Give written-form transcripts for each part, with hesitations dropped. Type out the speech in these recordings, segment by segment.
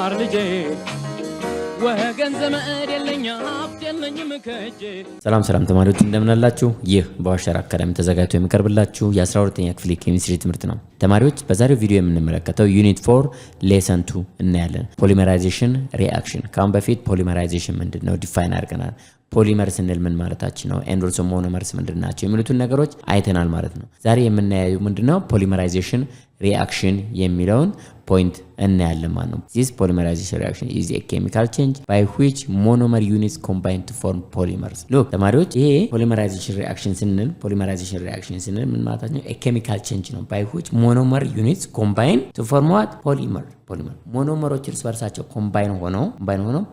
ማር ልጄ ወገን ዘመድ የለኝ ሀብት የለኝም ከጄ። ሰላም ተማሪዎች እንደምን አላችሁ? ይህ በዋሸራ አካዳሚ ተዘጋጅቶ የሚቀርብላችሁ የ12ኛ ክፍል ኬሚስትሪ ትምህርት ነው። ተማሪዎች በዛሬው ቪዲዮ የምንመለከተው ዩኒት 4 ሌሰን 2 እናያለን። ፖሊመራይዜሽን ሪአክሽን። ካሁን በፊት ፖሊመራይዜሽን ምንድነው ዲፋይን አድርገናል። ፖሊመር ስንል ምን ማለታችን ነው? ኤንድ ኦልሶ ሞኖመርስ ምንድናቸው የሚሉትን ነገሮች አይተናል ማለት ነው። ዛሬ የምናየው ምንድነው ፖሊመራይዜሽን ሪአክሽን የሚለውን ፖይንት እናያለን ማለት ነው። This polymerization reaction is a chemical change by which monomer units combine to form polymers. Look ተማሪዎች ይሄ polymerization reaction ስንል ምን ማለታችን ነው? a chemical change ነው by which monomer units combine to form what? polymer ሞኖመሮች እርስ በርሳቸው ኮምባይን ሆነው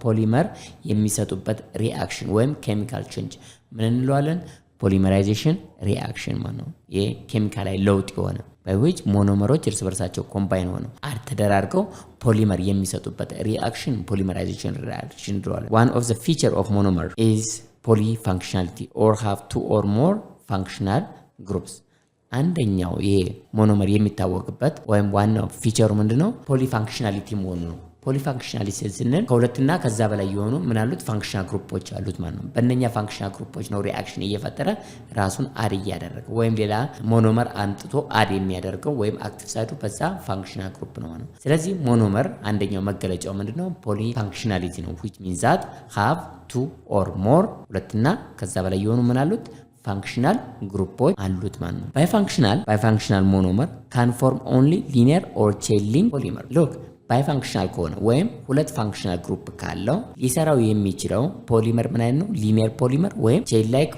ፖሊመር የሚሰጡበት ሪአክሽን ወይም ኬሚካል ቼንጅ ምን እንለዋለን? ፖሊመራይዜሽን ሪአክሽን ማለት ነው። ይሄ ኬሚካል ላይ ለውጥ የሆነ by which ሞኖመሮች እርስ በርሳቸው ኮምባይን ሆነው ተደራርገው ፖሊመር የሚሰጡበት ሪአክሽን ፖሊመራይዜሽን ሪአክሽን እንለዋለን። One of the feature of monomer is polyfunctionality or have two or more functional groups. አንደኛው ይሄ ሞኖመር የሚታወቅበት ወይም ዋናው ፊቸሩ ምንድነው? ፖሊፋንክሽናሊቲ መሆኑ ነው። ፖሊፋንክሽናሊቲ ስንል ከሁለትና ከዛ በላይ የሆኑ ምን አሉት? ፋንክሽናል ግሩፖች አሉት ማለት ነው። በእነኛ ፋንክሽናል ግሩፖች ነው ሪአክሽን እየፈጠረ ራሱን አድ እያደረገ ወይም ሌላ ሞኖመር አንጥቶ አድ የሚያደርገው ወይም አክቲቭ ሳይዱ በዛ ፋንክሽናል ግሩፕ ነው ማለት ነው። ስለዚህ ሞኖመር አንደኛው መገለጫው ምንድነው? ፖሊፋንክሽናሊቲ ነው which means that have two or more ሁለትና ከዛ በላይ የሆኑ ምን አሉት? ፋንክሽናል ግሩፖች አሉት ማለት ነው። ባይፋንክሽናል ሞኖመር ካን ፎርም ኦንሊ ሊኒየር ኦር ቼን ሊንክ ፖሊመር። ሉክ ባይፋንክሽናል ከሆነ ወይም ሁለት ፋንክሽናል ግሩፕ ካለው ሊሰራው የሚችለው ፖሊመር ምን አይነት ነው? ሊኒየር ፖሊመር ወይም ቼን ላይክ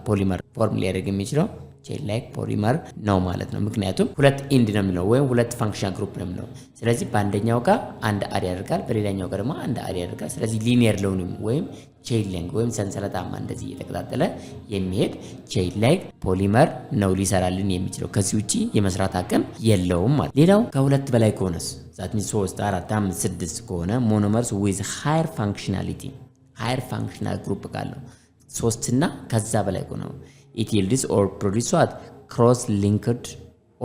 ፖሊመር ፎርም ሊያደርግ የሚችለው ቼን ላይክ ፖሊመር ነው ማለት ነው። ምክንያቱም ሁለት ኢንድ ነው የሚለው ወይም ሁለት ፋንክሽናል ግሩፕ ነው የሚለው። ስለዚህ በአንደኛው ጋር አንድ አድ ያደርጋል፣ በሌላኛው ጋር ደግሞ አንድ አድ ያደርጋል። ስለዚህ ሊኒየር ለውንም ወይም ቼን ሊንክ ወይም ሰንሰለታማ እንደዚህ እየተቀጣጠለ የሚሄድ ቼን ላይክ ፖሊመር ነው ሊሰራልን የሚችለው። ከዚህ ውጪ የመስራት አቅም የለውም ማለት። ሌላው ከሁለት በላይ ከሆነስ ዛትሚ 3 4 5 6 ከሆነ ሞኖመርስ with higher functional group ካለው 3 እና ከዛ በላይ ከሆነ it yields or produce what? cross-linked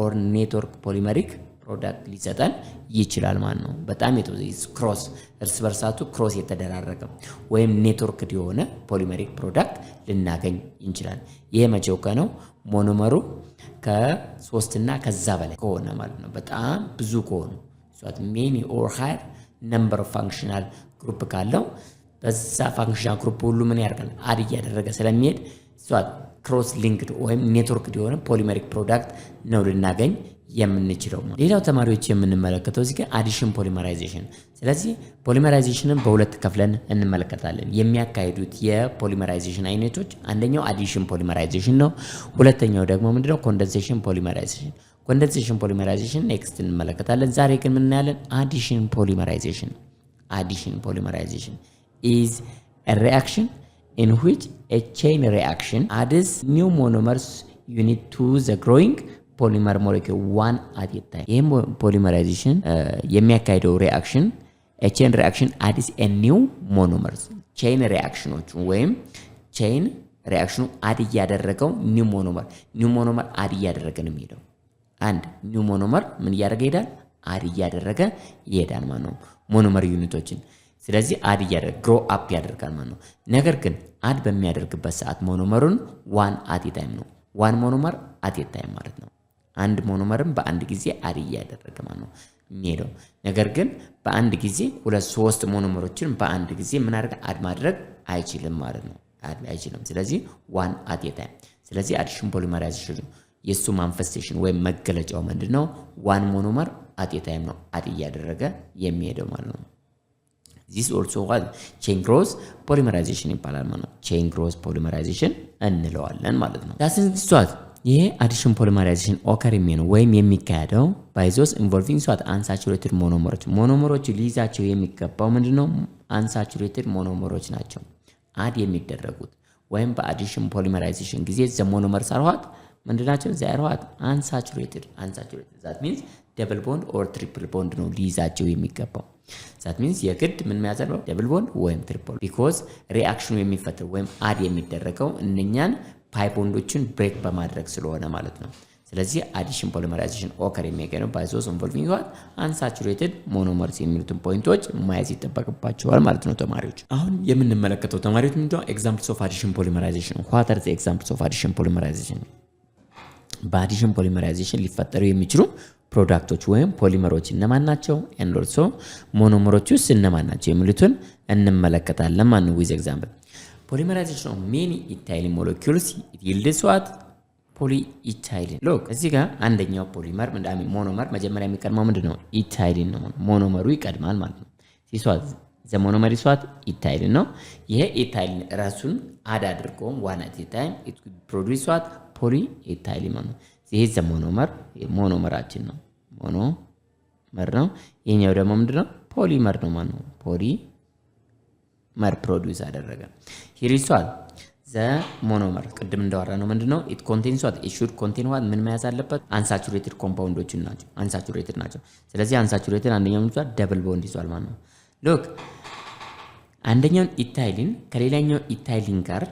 or network polymeric product ሊሰጠን ይችላል ማለት ነው። በጣም ክሮስ እርስ በርሳቱ ክሮስ የተደራረገ ወይም ኔትወርክ የሆነ ፖሊመሪክ ፕሮዳክት ልናገኝ እንችላለን። ይሄ መቼው ከነው ሞኖመሩ ከ3 እና ከዛ በላይ ከሆነ ማለት ነው። በጣም ብዙ ከሆነ so many or higher number of functional group ካለው በዛ ፋንክሽናል ግሩፕ ሁሉ ምን ያደርጋል? አድ እያደረገ ስለሚሄድ ክሮስ ሊንክድ ወይም ኔትወርክ የሆነ ፖሊመሪክ ፕሮዳክት ነው ልናገኝ የምንችለው። ሌላው ተማሪዎች የምንመለከተው እዚህ ጋር አዲሽን ፖሊመራይዜሽን። ስለዚህ ፖሊመራይዜሽንን በሁለት ከፍለን እንመለከታለን። የሚያካሂዱት የፖሊመራይዜሽን አይነቶች አንደኛው አዲሽን ፖሊመራይዜሽን ነው። ሁለተኛው ደግሞ ምንድነው? ኮንደንሴሽን ፖሊመራይዜሽን። ኮንደንሴሽን ፖሊመራይዜሽን ኔክስት እንመለከታለን። ዛሬ ግን ምን እናያለን? አዲሽን ፖሊመራይዜሽን is a reaction in which a chain reaction adds new monomers unit to the growing polymer molecule one at a time. ይሄ ፖሊመራይዜሽን የሚያካሂደው ሪአክሽን a chain reaction adds a new monomers chain reactionዎች ወይም chain reaction አድ እያደረገው new monomer አድ እያደረገ ነው የሚሄደው። አንድ new monomer ምን እያደረገ ይሄዳል? አድ እያደረገ ይሄዳል ማለት ነው ሞኖመር ዩኒቶችን። ስለዚህ አድ እያደረገ ግሮ አፕ ያደርጋል ማለት ነው። ነገር ግን አድ በሚያደርግበት ሰዓት ሞኖመሩን ዋን አት ኤ ታይም ነው። ዋን ሞኖመር አት ኤ ታይም ማለት ነው። አንድ ሞኖመርን በአንድ ጊዜ አድ እያደረገ ማለት ነው የሚሄደው። ነገር ግን በአንድ ጊዜ ሁለት 3 ሞኖመሮችን በአንድ ጊዜ ምን አድ ማድረግ አይችልም ማለት ነው። አይችልም። ስለዚህ ዋን አት ኤ ታይም። ስለዚህ አዲሽን ፖሊመራይዜሽን የሱ ማንፈስቴሽን ወይም መገለጫው ምንድነው? ዋን ሞኖመር አት ኤ ታይም ነው አድ እያደረገ የሚሄደው ማለት ነው። This also what chain growth polymerization ይባላል ማለት ነው። chain growth polymerization እንለዋለን ማለት ነው። that's what ይሄ አዲሽን ፖሊመራይዜሽን ኦከር የሚሆነው ወይም የሚካሄደው by those involving what unsaturated ሞኖመሮች ሊይዛቸው የሚገባው ምንድነው? unsaturated ሞኖመሮች ናቸው አድ የሚደረጉት ወይም በአዲሽን ፖሊመራይዜሽን ጊዜ the monomers are what ምንድናቸው? they are what unsaturated that means double bond or triple bond ነው ሊይዛቸው የሚገባው። that means የግድ ምን የሚያዘለው double bond ወይም triple because ሪአክሽኑ የሚፈጠር ወይም አድ የሚደረገው እነኛን ፓይ ቦንዶችን ብሬክ በማድረግ ስለሆነ ማለት ነው። ስለዚህ አዲሽን ፖሊመራይዜሽን ኦከር የሚያገኘው ባይ ዞስ ኢንቮልቪንግ ዋት አንሳቹሬትድ ሞኖመርስ የሚሉትን ፖይንቶች ማየት ይጠበቅባቸዋል ማለት ነው ተማሪዎች። አሁን የምንመለከተው ተማሪዎች ምንድነው ኤግዛምፕልስ ኦፍ አዲሽን ፖሊመራይዜሽን ዋት አር ዘ ኤግዛምፕልስ ኦፍ አዲሽን ፖሊመራይዜሽን። በአዲሽን ፖሊመራይዜሽን ሊፈጠሩ የሚችሉ ፕሮዳክቶች ወይም ፖሊመሮች እነማን ናቸው? ኤንድ ኦልሶ ሞኖመሮችስ እነማን ናቸው የሚሉትን እንመለከታለን ማለት ነው። ዊዝ ኤግዛምፕል ፖሊመራይዜሽን ኦፍ ሜኒ ኢታይሊን ሞለኪውልስ ይልድስ ዋት ፖሊኢታይሊን። ሎክ እዚህ ጋር አንደኛው ፖሊመር ሞኖመር መጀመሪያ የሚቀድመው ምንድነው? ኢታይሊን ነው። ሞኖመሩ ይቀድማል ማለት ነው። ሲሷት ዘ ሞኖመር ይሷት ኢታይሊን ነው። ይሄ ኢታይሊን ራሱን አድ አድርጎ ዋን አት ታይም ኢት ፕሮዲዩስ ዋት ፖሊኢታይሊን ነው። ይሄ ዘ ሞኖመራችን ነው። ሞኖመር ነው። ይሄኛው ደግሞ ምንድነው? ፖሊመር ነው ማለት ነው። ፖሊመር ፕሮዲዩስ አደረገ። ሂር ይሷት ዘ ሞኖመር ቅድም እንዳወራ ነው ምንድነው? ኢት ኮንቴንስ ዋት ኢት ሹድ ኮንቴን ዋት ምን መያዝ አለበት? አንሳቹሬትድ ኮምፓውንዶች ናቸው። አንሳቹሬትድ ናቸው። ስለዚህ አንሳቹሬትድ አንደኛው ምንድነው? ደብል ቦንድ ይዟል ማለት ነው። ሎክ አንደኛውን ኢታይሊን ከሌላኛው ኢታይሊን ጋር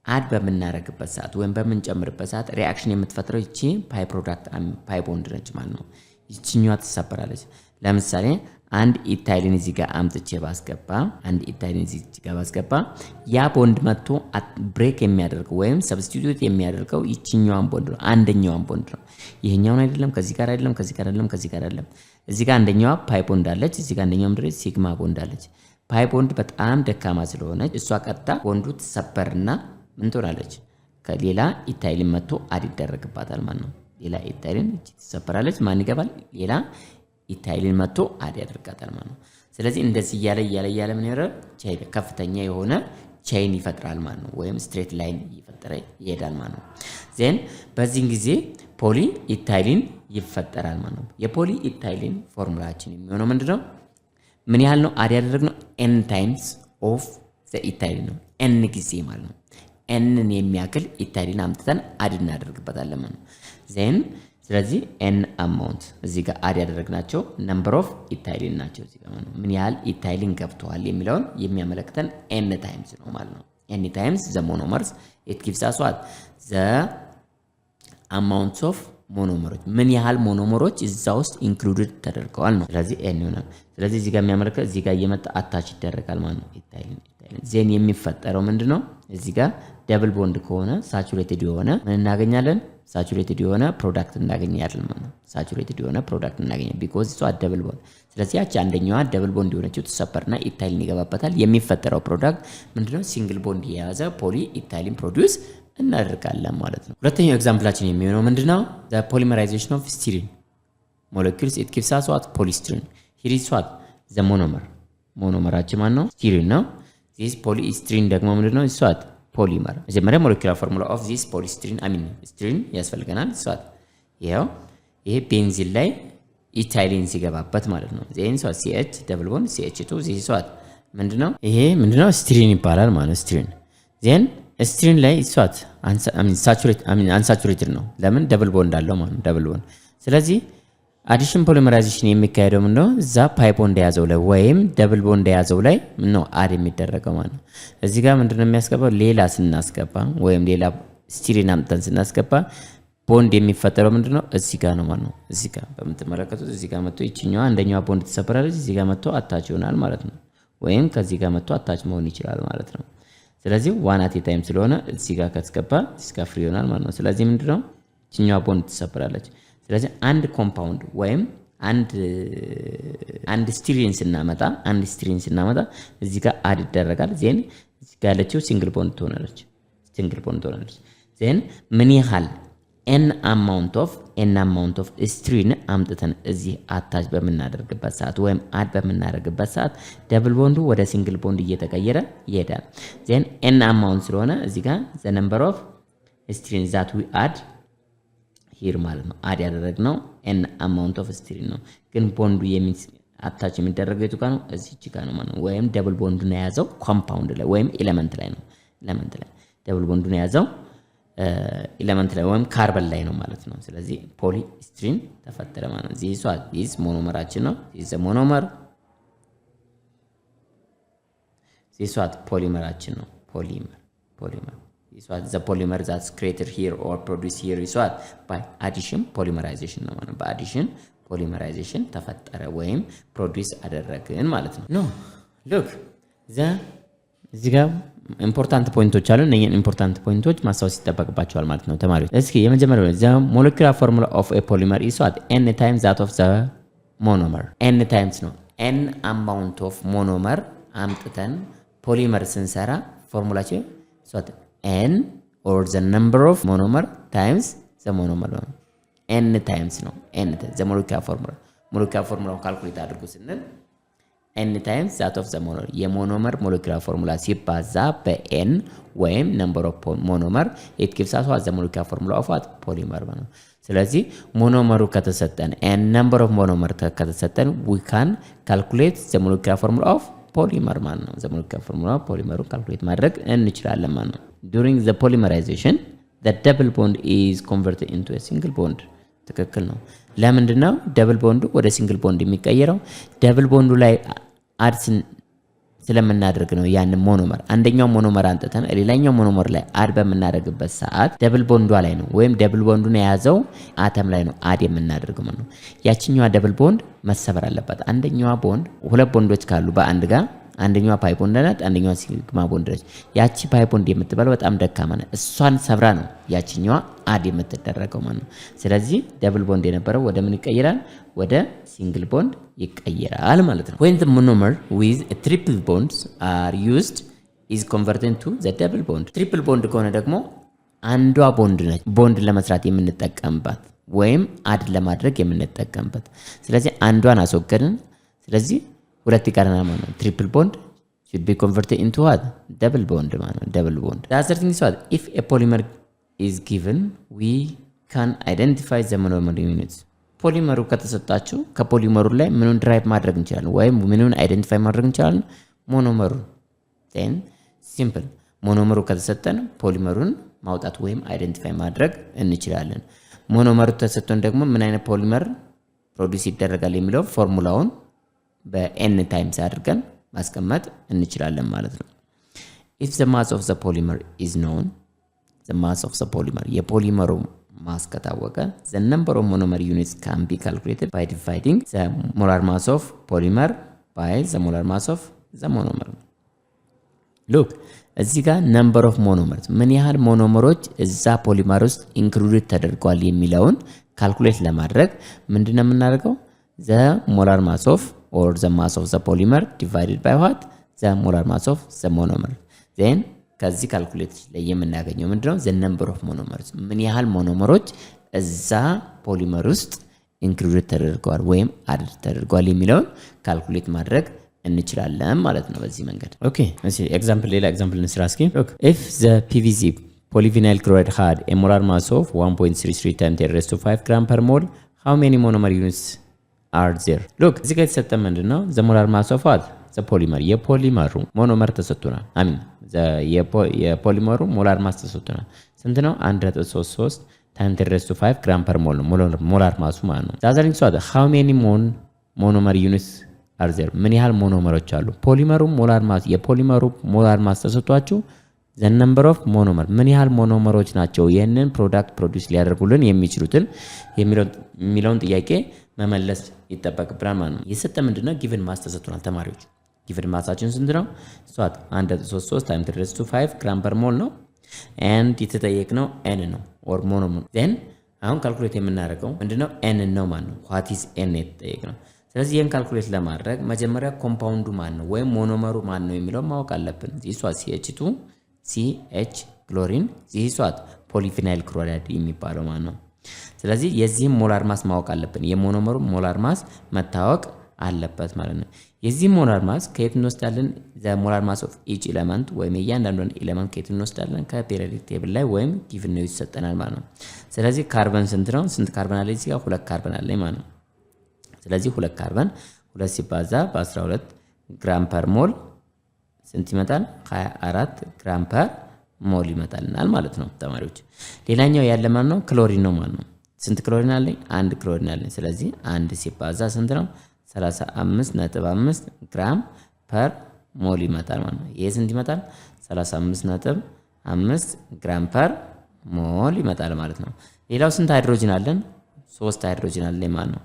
አድ በምናረግበት ሰዓት ወይም በምንጨምርበት ሰዓት ሪአክሽን የምትፈጥረው ይቺ ፓይ ፕሮዳክት ፓይ ቦንድ ነች ማለት ነው። ይቺኛዋ ትሰበራለች። ለምሳሌ አንድ ኢታይሊን እዚህ ጋር አምጥቼ ባስገባ ያ ቦንድ መጥቶ ብሬክ የሚያደርገው ወይም ሰብስቲቱት የሚያደርገው ይቺኛዋን ቦንድ ነው። አንደኛዋን ቦንድ ነው። ይሄኛውን አይደለም፣ ከዚህ ጋር አይደለም፣ ከዚህ ጋር አይደለም፣ ከዚህ ጋር አይደለም። እዚህ ጋር አንደኛዋ ፓይ ቦንድ አለች፣ እዚህ ጋር አንደኛው ምድር ሲግማ ቦንድ አለች። ፓይ ቦንድ በጣም ደካማ ስለሆነች እሷ ቀጥታ ቦንዱ ትሰበርና ምን ትሆናለች? ከሌላ ኢታይሊን መጥቶ አድ ይደረግባታል ማለት ነው። ሌላ ኢታይሊን ትሰበራለች። ማን ይገባል? ሌላ ኢታይሊን መጥቶ አድ ያደርጋታል ማለት ነው። ስለዚህ እንደዚህ እያለ ምን ያደርጋል? ከፍተኛ የሆነ ቼይን ይፈጥራል ማለት ነው። ወይም ስትሬት ላይን እየፈጠረ ይሄዳል ማለት ነው። ዜን በዚህን ጊዜ ፖሊ ኢታይሊን ይፈጠራል ማለት ነው። የፖሊ ኢታይሊን ፎርሙላችን የሚሆነው ምንድነው? ምን ያህል ነው አድ ያደረግነው? ኤን ታይምስ ኦፍ ዘ ኢታይሊን ነው። ኤን ጊዜ ማለት ነው። ኤንን የሚያክል ኢታይሊን አምጥተን አድ እናደርግበታለን ማለት ነው። ዜን ስለዚህ ኤን አማውንት እዚህ ጋር አድ ያደረግናቸው ነምበር ኦፍ ኢታይሊን ናቸው። እዚህ ጋር ማለት ምን ያህል ኢታይሊን ገብተዋል የሚለውን የሚያመለክተን ኤን ታይምስ ነው ማለት ነው። ኤን ታይምስ ዘ ሞኖመርስ ኢት ጊቭስ አስ ዋት ዘ አማውንት ኦፍ ሞኖመሮች ምን ያህል ሞኖመሮች እዛ ውስጥ ኢንክሉድድ ተደርገዋል ነው። ስለዚህ ኤን ይሆናል። ስለዚህ እዚህ ጋር የሚያመለክተው እዚህ ጋር እየመጣ አታች ይደረጋል ማለት ነው። ኢታይሊን ዜን የሚፈጠረው ምንድነው? እዚህ ጋር ደብል ቦንድ ከሆነ ሳቹሬትድ የሆነ ምን እናገኛለን? ሳቹሬትድ የሆነ ፕሮዳክት እናገኛለን ማለት ነው። ሳቹሬትድ የሆነ ፕሮዳክት እናገኛለን ቢኮዝ እሷ ደብል ቦንድ። ስለዚህ ያቺ አንደኛዋ ደብል ቦንድ የሆነችው ተሰበርና ኢታይሊን ይገባበታል። የሚፈጠረው ፕሮዳክት ምንድነው? ሲንግል ቦንድ የያዘ ፖሊ ኢታይሊን ፕሮዲዩስ እናደርጋለን ማለት ነው። ሁለተኛው ኤግዛምፕላችን የሚሆነው ምንድነው? ዘ ፖሊመራይዜሽን ኦፍ ስቲሪን ሞለኪውልስ ኢት ጊቭስ አስ ዋት ፖሊስቲሪን። ሂር ኢዝ ዋት ዘ ሞኖመር። ሞኖመራችን ማን ነው? ስቲሪን ነው። ዚስ ፖሊስቲሪን ደግሞ ምንድነው? ኢስዋት ፖሊመር። መጀመሪያ ሞለኪውላር ፎርሙላ ኦፍ ዚስ ፖሊስቲሪን ስቲሪን ያስፈልገናል። ኢስዋት ይሄ ቤንዚን ላይ ኢታይሊን ሲገባበት ማለት ነው። ዜን ኢስዋት ሲኤች ደብል ቦንድ ሲኤች2 ዚስ ኢስዋት ምንድነው? ይሄ ምንድነው? ስቲሪን ይባላል ማለት ነው። ስቲሪን ዜን ስቲሪን ላይ ኢስዋት አንሳቹሬትድ ነው። ለምን? ደብል ቦንድ አለው ማለት ነው። ደብል ቦንድ። ስለዚህ አዲሽን ፖሊመራይዜሽን የሚካሄደው ምንድነው? እዛ ፓይ ቦንድ የያዘው ላይ ወይም ደብል ቦንድ የያዘው ላይ ነው አድ የሚደረገው ማለት ነው። እዚህ ጋር ምንድነው የሚያስገባው? ሌላ ስናስገባ ወይም ሌላ ስቲሪን አምጥተን ስናስገባ ቦንድ የሚፈጠረው ምንድነው? እዚህ ጋር ነው ማለት ነው። እዚህ ጋር በምትመለከቱት እዚህ ጋር መጥቶ ይችኛዋ አንደኛዋ ቦንድ ተሰበራለች። እዚህ ጋር መጥቶ አታች ይሆናል ማለት ነው። ወይም ከዚህ ጋር መጥቶ አታች መሆን ይችላል ማለት ነው። ስለዚህ ዋን አት ታይም ስለሆነ እዚህ ጋር ከተስገባ እዚህ ጋር ፍሪ ይሆናል ማለት ነው። ስለዚህ ምንድነው? ይችኛዋ ቦንድ ተሰበራለች። ስለዚህ አንድ ኮምፓውንድ ወይም አንድ ስቲሪን ስናመጣ እዚህ ጋር አድ ይደረጋል። ዜን እዚህ ጋር ያለችው ሲንግል ቦንድ ትሆናለች። ዜን ምን ያህል ኤን አማውንት ኦፍ ስትሪን አምጥተን እዚህ አታች በምናደርግበት ሰዓት ወይም አድ በምናደርግበት ሰዓት ደብል ቦንዱ ወደ ሲንግል ቦንድ እየተቀየረ ይሄዳል። ዜን ኤን አማውንት ስለሆነ እዚህ ጋር ዘ ነምበር ኦፍ ስትሪን ዛት ዊ አድ ሂር ማለት ነው። አድ ያደረግነው ኤን አማውንት ኦፍ ስትሪን ነው። ግን ቦንዱ አታች የሚደረገው የቱ ጋር ነው? እዚች ጋር ነው ማለት ነው። ወይም ደብል ቦንዱን የያዘው ኮምፓውንድ ላይ ወይም ኤሌመንት ላይ ነው። ደብል ቦንዱን የያዘው ኤሌመንት ላይ ወይም ካርበን ላይ ነው ማለት ነው። ስለዚህ ፖሊስቲሪን ተፈጠረ ማለት ነው። ዚስ ሞኖመራችን ነው። ዚስ ሞኖመር ዚስ ዋት ፖሊመራችን ነው። ፖሊመር is what the polymer that's created here or produced here is what by addition polymerization ነው ማለት በአዲሽን polymerization ተፈጠረ ወይም ፕሮዲዩስ አደረግን ማለት ነው ኖ ሉክ እዚህ ጋር ኢምፖርታንት ፖይንቶች አሉ እነኚህን ኢምፖርታንት ፖይንቶች ማስታወስ ይጠበቅባቸዋል ማለት ነው ተማሪዎች እስኪ የመጀመሪያው the molecular formula of a polymer is what n times that of the monomer n times ነው n amount of monomer አምጥተን ፖሊመር ስንሰራ ፎርሙላችን what n or the number of monomer times the monomer n times ነው n the molecular formula ካልኩሌት አድርጉ ስንል n times that of the monomer የሞኖመር molecular formula ሲባዛ በn ወይም number of monomer it gives us what the molecular formula of what polymer ነው ስለዚህ ሞኖመሩ ከተሰጠን n number of monomer ከተሰጠን we can calculate the molecular formula of polymer ማለት ነው the molecular formula of polymer calculate ማድረግ እንችላለን ማለት ነው during the polymerization the double bond is converted into a single bond ትክክል ነው ለምንድነው double bond ወደ single bond የሚቀየረው double bond ላይ አድስን ስለምናደርግ ነው ያን ሞኖመር አንደኛው ሞኖመር አንጥተን ሌላኛው ሞኖመር ላይ አድ በመናደርግበት ሰዓት ደብል ቦንዷ ላይ ነው ወይም ደብል ቦንዱን የያዘው አተም ላይ ነው አድ የምናደርገው ማለት ነው ያቺኛዋ ደብል ቦንድ መሰበር አለባት አንደኛዋ ቦንድ ሁለት ቦንዶች ካሉ በአንድ ጋር አንደኛዋ ፓይ ቦንድ ናት አንደኛዋ ሲግማ ቦንድ ነች ያቺ ፓይ ቦንድ የምትባለው በጣም ደካማ ነው እሷን ሰብራ ነው ያቺኛዋ አድ የምትደረገው ማለት ነው ስለዚህ ደብል ቦንድ የነበረው ወደ ምን ይቀየራል ወደ ሲንግል ቦንድ ይቀየራል ማለት ነው when the monomer with a triple bonds are used is converted to the double bond triple bond ከሆነ ደግሞ አንዷ ቦንድ ነች ቦንድ ለመስራት የምንጠቀምባት ወይም አድ ለማድረግ የምንጠቀምበት ስለዚህ አንዷን አስወገድን ስለዚህ ሁለት ይቀረናል ማለት ነው triple bond should be converted into what double bond ማለት ነው double bond the other thing is what if a polymer is given we can identify the monomer units ፖሊመሩ ከተሰጣችሁ ከፖሊመሩ ላይ ምኑን ድራይቭ ማድረግ እንችላለን ወይም ምኑን አይደንቲፋይ ማድረግ እንችላለን ሞኖመሩ then simple ሞኖመሩ ከተሰጠን ፖሊመሩን ማውጣት ወይም አይደንቲፋይ ማድረግ እንችላለን ሞኖመሩ ተሰጥቶን ደግሞ ምን አይነት ፖሊመር ፕሮዲዩስ ይደረጋል የሚለው ፎርሙላውን በn ታይምስ አድርገን ማስቀመጥ እንችላለን ማለት ነው if the mass of the polymer is known the mass of the polymer የፖሊመሩ mass ከታወቀ the number of monomer units can be calculated by dividing the molar mass of polymer by the molar mass of the monomer look እዚህ ጋር number of monomers ምን ያህል ሞኖመሮች እዛ ፖሊመር ውስጥ ኢንክሉድድ ተደርጓል የሚለውን ካልኩሌት ለማድረግ ምንድነው የምናደርገው the molar mass of or the mass of the polymer divided by what the molar mass of the monomer then ከዚህ ካልኩሌት ላይ የምናገኘው ምንድነው the number of monomers ምን ያህል ሞኖመሮች እዛ ፖሊመር ውስጥ ኢንክሉድድ ተደርገዋል ወይም አድ ተደርገዋል የሚለውን ካልኩሌት ማድረግ እንችላለን ማለት ነው በዚህ መንገድ ኦኬ እሺ ኤግዛምፕል ሌላ ኤግዛምፕል እንስራ እስኪ if the PVC polyvinyl chloride had a molar mass of 1.33 times 10 raised to 5 gram per mole how many monomer units are there look እዚህ ጋር የተሰጠ ምንድነው the molar mass of what the polymer የፖሊመሩ ሞኖመር ተሰጥቶናል አሚን የፖሊመሩ ሞላር ማስ ተሰጥቶናል ስንት ነው 1.33 times 10 raised to 5 gram per mole ሞላር ማሱ ማለት ነው ዛዛሪንግ ሷት how many monomer units are there ምን ያህል ሞኖመሮች አሉ ፖሊመሩ ሞላር ማስ የፖሊመሩ ሞላር ማስ ተሰጥቷችሁ the number of monomer ምን ያህል ሞኖመሮች ናቸው ይሄንን ፕሮዳክት ፕሮዲዩስ ሊያደርጉልን የሚችሉትን የሚለውን ጥያቄ መመለስ ይተበቅብራል ማለት ነው የሰጠ ምንድነው given mass ተሰጥቷል ተማሪዎች given ማሳችን ስንት ነው ሷት 1.33 times 10 raised to 5 gram per mole ነው and የተጠየቅነው n ነው or monomer then አሁን ካልኩሌት የምናደርገው ምንድነው n ነው ማለት ነው what is n የተጠየቅነው ስለዚህ ይሄን ካልኩሌት ለማድረግ መጀመሪያ ኮምፓውንዱ ማን ነው ወይም ሞኖመሩ ማን ነው የሚለው ማወቅ አለብን this was CH2 CH ክሎሪን this was polyvinyl chloride የሚባለው ማለት ነው ስለዚህ የዚህም ሞላር ማስ ማወቅ አለብን የሞኖመሩ ሞላር ማስ መታወቅ አለበት ማለት ነው የዚህ ሞላር ማስ ከየት እንወስዳለን the molar mass of each element ወይም እያንዳንዱን ኤሌመንት ከየት እንወስዳለን ከፔሪዮዲክ ቴብል ላይ ወይም ጊቭን ነው ይሰጠናል ማለት ነው ስለዚህ ካርበን ስንት ነው ስንት ካርበን አለ እዚህ ጋር ሁለት ካርበን አለ ማለት ነው ስለዚህ ሁለት ካርበን ሁለት ሲባዛ በ12 ግራም ፐር ሞል ስንት ይመጣል 24 ግራም ፐር ሞል ይመጣልናል ማለት ነው ተማሪዎች ሌላኛው ያለ ማለት ነው ክሎሪን ነው ማለት ነው ስንት ክሎሪን አለ አንድ ክሎሪን አለ ስለዚህ አንድ ሲባዛ ስንት ነው 35.5 ግራም ፐር ሞል ይመጣል ማለት ነው ይሄ ስንት ይመጣል 35 5 ግራም ፐር ሞል ይመጣል ማለት ነው። ሌላው ስንት ሃይድሮጅን አለን? 3 ሃይድሮጅን አለን ማለት ነው።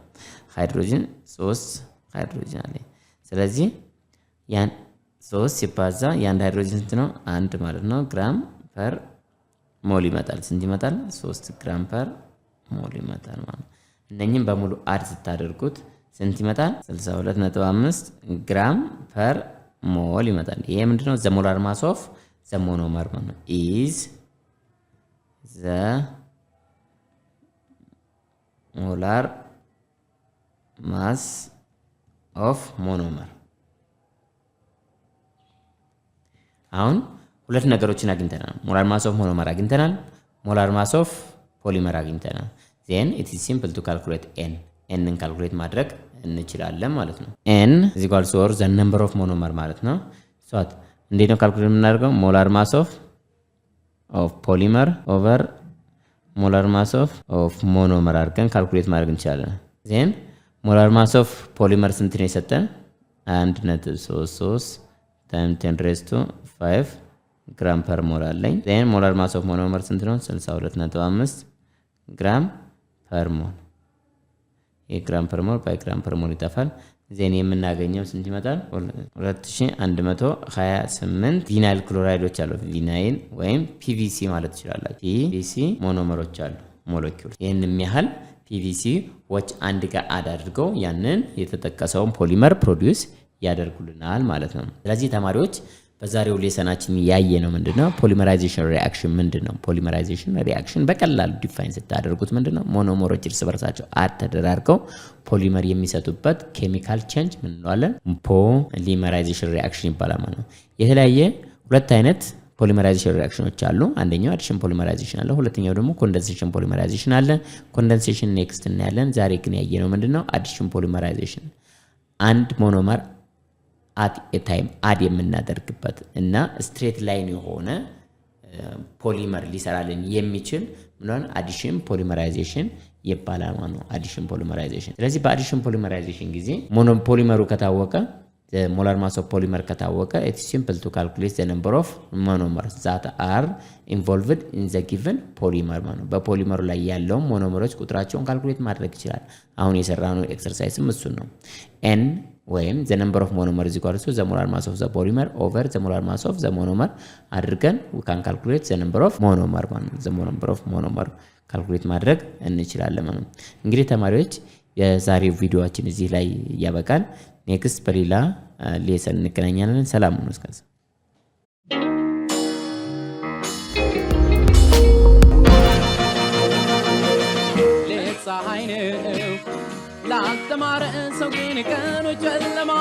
ሃይድሮጅን 3 ሃይድሮጅን አለን። ስለዚህ ያን 3 ሲባዛ የአንድ ሃይድሮጅን ስንት ነው? 1 ማለት ነው ግራም ፐር ሞል ይመጣል። ስንት ይመጣል? 3 ግራም ፐር ሞል ይመጣል ማለት ነው። እነኚህም በሙሉ አድ ስታደርጉት ስንት ይመጣል? 62.5 ግራም ፐር ሞል ይመጣል። ይሄ ምንድነው? ዘ ሞላር ማስ ኦፍ ዘ ሞኖመር ማለት ነው። ኢዝ ዘ ሞላር ማስ ኦፍ ሞኖመር። አሁን ሁለት ነገሮችን አግኝተናል። ሞላር ማስ ኦፍ ሞኖመር አግኝተናል። ሞላር ማስ ኦፍ ፖሊመር አግኝተናል። ዜን ኢት ኢዝ ሲምፕል ቱ ካልኩሌት ኤን ኤንን ካልኩሌት ማድረግ እንችላለን ማለት ነው። ኤን ኢዝ ኢኳል ቱ ዘ ነምበር ኦፍ ሞኖመር ማለት ነው። ሶት እንዴት ነው ካልኩሌት የምናደርገው? ሞላር ማስ ኦፍ ፖሊመር ኦቨር ሞላር ማስ ኦፍ ሞኖመር አድርገን ካልኩሌት ማድረግ እንችላለን። ዜን ሞላር ማስ ኦፍ ፖሊመር ስንት ነው የሰጠን? 1.33 ታይም 10⁵ ግራም ፐር ሞል አለኝ። ዜን ሞላር ማስ ኦፍ ሞኖመር ስንት ነው? 62.5 ግራም ፐር ሞል። የግራም ፐር ሞል ባይ ግራም ፐር ሞል ይጠፋል። ዜን የምናገኘው ስንት ይመጣል? 2128 ቪናይል ክሎራይዶች አሉ። ቪናይል ወይም ፒቪሲ ማለት ትችላላችሁ። ፒቪሲ ሞኖመሮች አሉ ሞለኪውል። ይህንም ያህል ፒቪሲ ዎች አንድ ጋር አድ አድርገው ያንን የተጠቀሰውን ፖሊመር ፕሮዲዩስ ያደርጉልናል ማለት ነው። ስለዚህ ተማሪዎች በዛሬው ሌሰናችን ያየ ነው ምንድነው? ፖሊመራይዜሽን ሪአክሽን ምንድነው? ፖሊመራይዜሽን ሪአክሽን በቀላሉ ዲፋይን ስታደርጉት ምንድነው? ሞኖመሮች እርስ በርሳቸው አድ ተደራርገው ፖሊመር የሚሰጡበት ኬሚካል ቼንጅ ምን እንለዋለን? ፖሊመራይዜሽን ሪአክሽን ይባላል ማለት ነው። የተለያየ ሁለት አይነት ፖሊመራይዜሽን ሪአክሽኖች አሉ። አንደኛው አዲሽን ፖሊመራይዜሽን አለ። ሁለተኛው ደግሞ ኮንደንሴሽን ፖሊመራይዜሽን አለ። ኮንደንሴሽን ኔክስት እናያለን። ዛሬ ግን ያየነው ምንድነው? አዲሽን ፖሊመራይዜሽን አንድ ሞኖመር አት ኤ ታይም አድ የምናደርግበት እና ስትሬት ላይን የሆነ ፖሊመር ሊሰራልን የሚችል ምንሆን አዲሽን ፖሊመራይዜሽን ይባላል ማለት ነው። አዲሽን ፖሊመራይዜሽን። ስለዚህ በአዲሽን ፖሊመራይዜሽን ጊዜ ፖሊመሩ ከታወቀ ሞላር ማስ ኦፍ ፖሊመር ከታወቀ ኢት ኢዝ ሲምፕል ቱ ካልኩሌት ዘ ነምበር ኦፍ ሞኖመርስ ዛት አር ኢንቮልቭድ ኢን ዘ ጊቨን ፖሊመር ማለት ነው። በፖሊመሩ ላይ ያለውን ሞኖመሮች ቁጥራቸውን ካልኩሌት ማድረግ ይችላል። አሁን የሰራነው ኤክሰርሳይዝም እሱን ነው። ኤን ወይም ዘ ነምበር ኦፍ ሞኖመር ኢዝ ኢኳል ቱ ዘ ሞላር ማስ ኦፍ ዘ ፖሊመር ኦቨር ዘ ሞላር ማስ ኦፍ ዘ ሞኖመር አድርገን ዊ ካን ካልኩሌት ዘ ነምበር ኦፍ ሞኖመር ማለት ነው። ዘ ነምበር ኦፍ ሞኖመር ካልኩሌት ማድረግ እንችላለን ማለት ነው። እንግዲህ ተማሪዎች የዛሬው ቪዲዮአችን እዚህ ላይ ያበቃል። ኔክስት በሌላ ሌሰን እንገናኛለን። ሰላም ሁኑ። እስከዛ ፀሐይ ነው ላልተማረ ሰው ግን ቀኑ ጨለማ